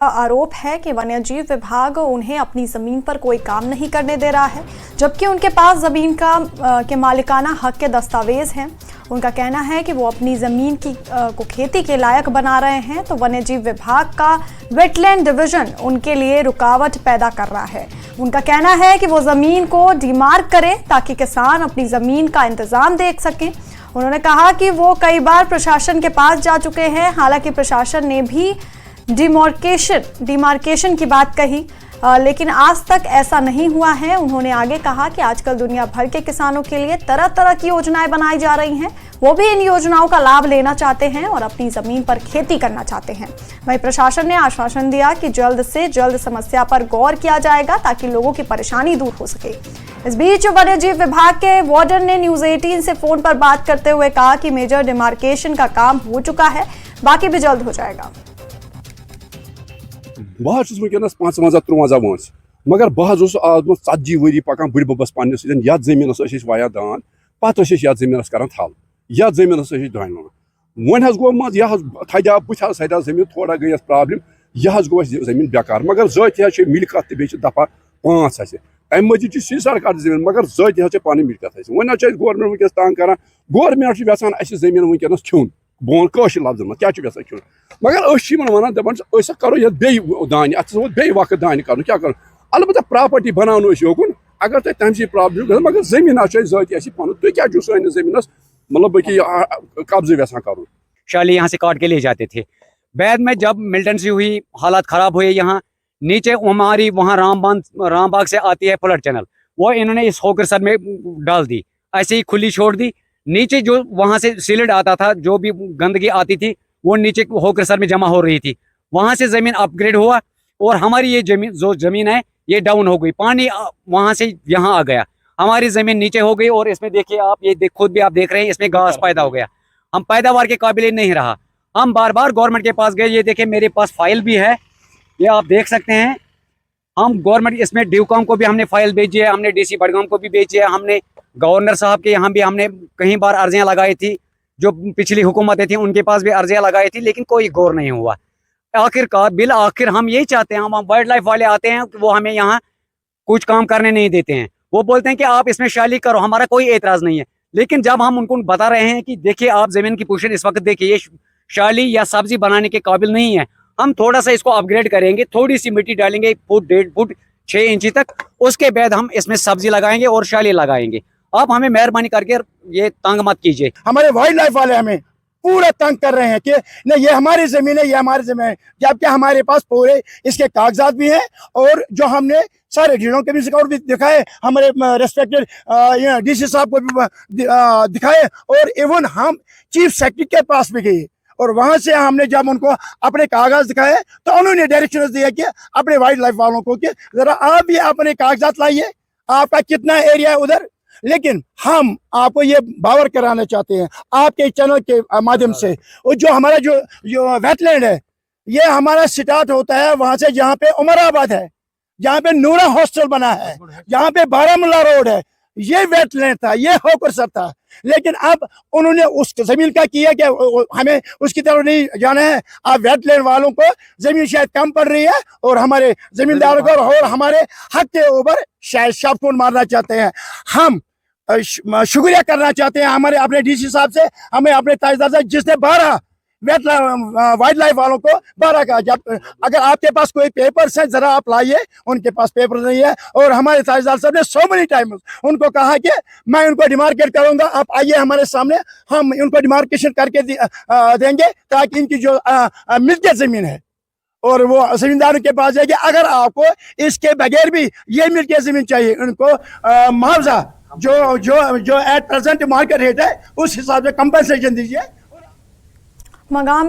आरोप है कि वन्यजीव विभाग उन्हें अपनी ज़मीन पर कोई काम नहीं करने दे रहा है, जबकि उनके पास ज़मीन के मालिकाना हक के दस्तावेज हैं। उनका कहना है कि वो अपनी ज़मीन को खेती के लायक बना रहे हैं, तो वन्यजीव विभाग का वेटलैंड डिवीज़न उनके लिए रुकावट पैदा कर रहा है। उनका कहना है कि वो ज़मीन को डिमार्क करें ताकि किसान अपनी ज़मीन का इंतज़ाम देख सकें। उन्होंने कहा कि वो कई बार प्रशासन के पास जा चुके हैं, हालांकि प्रशासन ने भी डिमार्केशन की बात कही, लेकिन आज तक ऐसा नहीं हुआ है। उन्होंने आगे कहा कि आजकल दुनिया भर के किसानों के लिए तरह तरह की योजनाएं बनाई जा रही हैं, वो भी इन योजनाओं का लाभ लेना चाहते हैं और अपनी जमीन पर खेती करना चाहते हैं। वहीं प्रशासन ने आश्वासन दिया कि जल्द से जल्द समस्या पर गौर किया जाएगा ताकि लोगों की परेशानी दूर हो सके। इस बीच वन्यजीव विभाग के वार्डन ने न्यूज 18 से फोन पर बात करते हुए कहा कि मेजर डिमार्केशन का काम हो चुका है, बाकी भी जल्द हो जाएगा। बह वनस 55-53 वंस, मगर बह आज 40 वरी पकान बुढ़ बबस पन्नस यथ जमीन वाया दान पत यथ जमीन कर थल यथ जमीन दान वन गो मज यह थजा बुथ सदा जमीन थोड़ा गई प्रॉब्लम यह गो जमीन बेकार, मगर जत मिलकत बे दफा 5 अम मजीद सरकार जमीन मगर जत पन मिलकत वन गवर्नमेंट वनस तंग कर गवर्नमेंट यहान जमीन वनस खुन बोन कशर लफ्ज मत क्या खुन, मगर वन दपान करो ये दान अत बे वक्त दान कर क्या कर अलबत्ता प्रॉपर्टी बनानो योकुन अगर तुम तम प्रॉब्लम मगर जमीन जत पन तुम क्या सन जमीन मतलब कि कब्जे यहां कर। शाली यहाँ से काट के ले जाते थे। बाद में जब मिलिटेंसी हुई, हालात खराब हुए, यहाँ नीचे हमारी वहाँ रामबाग से आती है फ्लड चैनल, वो इन्होंने इस होकरसर में डाल दी, ऐसे ही खुली छोड़ दी। नीचे जो वहाँ से सील्ड आता था, जो भी गंदगी आती थी वो नीचे होकरसर में जमा हो रही थी, वहाँ से ज़मीन अपग्रेड हुआ और हमारी ये ज़मीन है ये डाउन हो गई, पानी वहाँ से यहाँ आ गया, हमारी ज़मीन नीचे हो गई। और इसमें देखिए आप, ये खुद भी आप देख रहे हैं, इसमें घास पैदा हो गया, हम पैदावार के काबिल नहीं रहा। हम बार बार गवर्नमेंट के पास गए, ये देखिए मेरे पास फाइल भी है, ये आप देख सकते हैं। हम गवर्नमेंट इसमें ड्यूकॉम को भी हमने फाइल भेजी है, हमने डीसी बडगाम को भी भेजी है, हमने गवर्नर साहब के यहाँ भी हमने कई बार अर्जियाँ लगाई थी, जो पिछली हुकूमतें थी उनके पास भी अर्जियाँ लगाई थी, लेकिन कोई गौर नहीं हुआ। आखिर हम यही चाहते हैं, हम वाइल्ड लाइफ वाले आते हैं कि वो हमें यहाँ कुछ काम करने नहीं देते हैं, वो बोलते हैं कि आप इसमें शाली करो, हमारा कोई एतराज़ नहीं है। लेकिन जब हम उनको बता रहे हैं कि देखिए आप ज़मीन की पोजीशन इस वक्त देखिए, ये शाली या सब्जी बनाने के काबिल नहीं है, हम थोड़ा सा इसको अपग्रेड करेंगे, थोड़ी सी मिट्टी डालेंगे 1 फुट 1.5 फुट 6 इंची तक, उसके बाद हम इसमें सब्जी लगाएंगे और शाली लगाएंगे। आप हमें मेहरबानी करके ये तंग मत कीजिए। हमारे वाइल्ड लाइफ वाले हमें पूरा तंग कर रहे हैं कि नहीं ये हमारी जमीन है, ये हमारी जमीन है, जबकि हमारे पास पूरे इसके कागजात भी हैं और जो हमने सारे जिलों के भी रिकॉर्ड भी दिखाए, हमारे रेस्पेक्टेड डीसी साहब को भी दिखाए और इवन हम चीफ सेक्रेटरी के पास भी गए और वहां से हमने जब उनको अपने कागज दिखाए तो उन्होंने डायरेक्शन दिया कि अपने वाइल्ड लाइफ वालों को कि जरा आप भी अपने कागजात लाइए, आपका कितना एरिया है उधर। लेकिन हम आपको ये बावर कराना चाहते हैं आपके चैनल के माध्यम से, और जो हमारा जो वेटलैंड है ये हमारा स्टार्ट होता है वहां से जहाँ पे उमराबाद है, जहाँ पे नूरा हॉस्टल बना है, जहाँ पे बारामूला रोड है, ये वेटलैंड था, ये होकरसर था। लेकिन अब उन्होंने उस जमीन का किया कि हमें उसकी तरफ नहीं जाना है। अब वेटलैंड वालों को जमीन शायद कम पड़ रही है और हमारे जमींदारों को और हमारे हक के ऊपर शायद शापकून मारना चाहते हैं। हम शुक्रिया करना चाहते हैं हमारे अपने डीसी साहब से, हमें अपने तहसीलदार से, जिसने 12 वाइल्ड लाइफ वालों को 12 का, जब अगर आपके पास कोई पेपर्स है जरा आप लाइए, उनके पास पेपर नहीं है। और हमारे तहसीलदार साहब ने सो मेनी टाइम उनको कहा कि मैं उनको डिमार्केट करूंगा, आप आइए हमारे सामने, हम उनको डिमार्केशन करके देंगे ताकि इनकी जो मिल्कियत जमीन है और वो जमींदारों के पास जाएगी। अगर आपको इसके बगैर भी ये मिल्कियत जमीन चाहिए, उनको मुआवजा जो एट प्रेजेंट मार्केट रेट है उस हिसाब से कंपनसेशन दीजिए। मगाम में